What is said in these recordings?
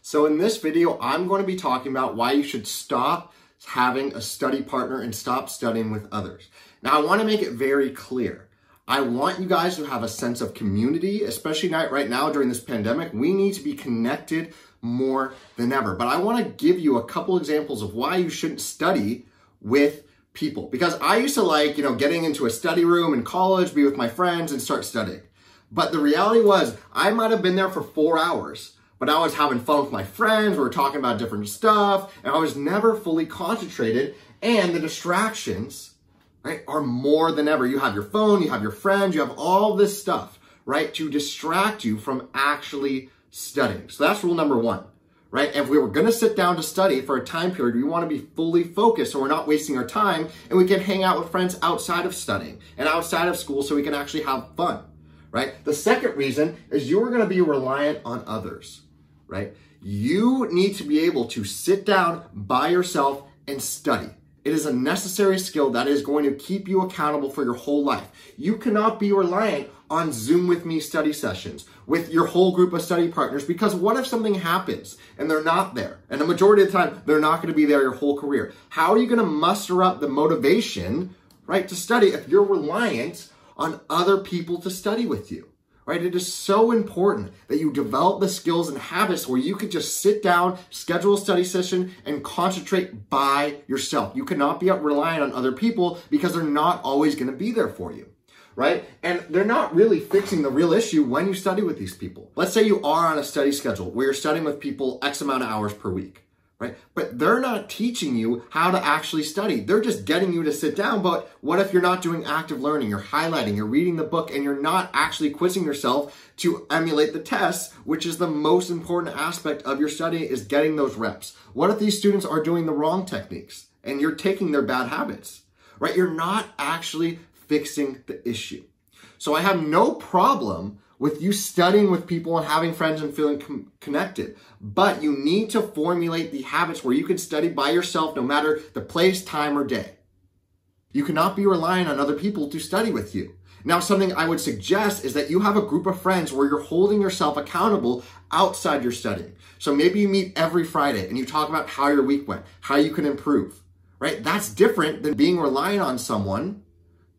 So in this video, I'm going to be talking about why you should stop having a study partner and stop studying with others. Now, I want to make it very clear. I want you guys to have a sense of community, especially right now during this pandemic. We need to be connected more than ever. But I want to give you a couple examples of why you shouldn't study with people. Because I used to like, getting into a study room in college, be with my friends and start studying. But the reality was I might have been there for 4 hours. But I was having fun with my friends, we were talking about different stuff, and I was never fully concentrated, and the distractions, right, are more than ever. You have your phone, you have your friends, you have all this stuff, right, to distract you from actually studying. So that's rule number one, right? And if we were gonna sit down to study for a time period, we wanna be fully focused so we're not wasting our time, and we can hang out with friends outside of studying and outside of school so we can actually have fun, right? The second reason is you are gonna be reliant on others. Right? You need to be able to sit down by yourself and study. It is a necessary skill that is going to keep you accountable for your whole life. You cannot be reliant on Zoom with me study sessions with your whole group of study partners, because what if something happens and they're not there? And the majority of the time, they're not going to be there your whole career. How are you going to muster up the motivation, right, to study if you're reliant on other people to study with you? Right? It is so important that you develop the skills and habits where you could just sit down, schedule a study session, and concentrate by yourself. You cannot be relying on other people because they're not always going to be there for you, right? And they're not really fixing the real issue when you study with these people. Let's say you are on a study schedule where you're studying with people X amount of hours per week. Right? But they're not teaching you how to actually study. They're just getting you to sit down. But what if you're not doing active learning? You're highlighting, you're reading the book, and you're not actually quizzing yourself to emulate the tests, which is the most important aspect of your study, is getting those reps. What if these students are doing the wrong techniques and you're taking their bad habits, right? You're not actually fixing the issue. So I have no problem with you studying with people and having friends and feeling connected. But you need to formulate the habits where you can study by yourself no matter the place, time, or day. You cannot be relying on other people to study with you. Now, something I would suggest is that you have a group of friends where you're holding yourself accountable outside your studying. So maybe you meet every Friday and you talk about how your week went, how you can improve, right? That's different than being reliant on someone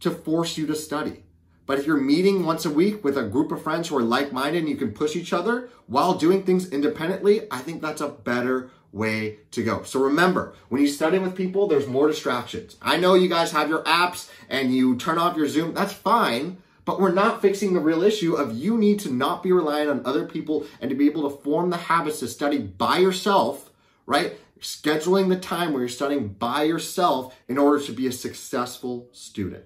to force you to study. But if you're meeting once a week with a group of friends who are like-minded and you can push each other while doing things independently, I think that's a better way to go. So remember, when you study with people, there's more distractions. I know you guys have your apps and you turn off your Zoom. That's fine, but we're not fixing the real issue of you need to not be reliant on other people and to be able to form the habits to study by yourself, right? Scheduling the time where you're studying by yourself in order to be a successful student.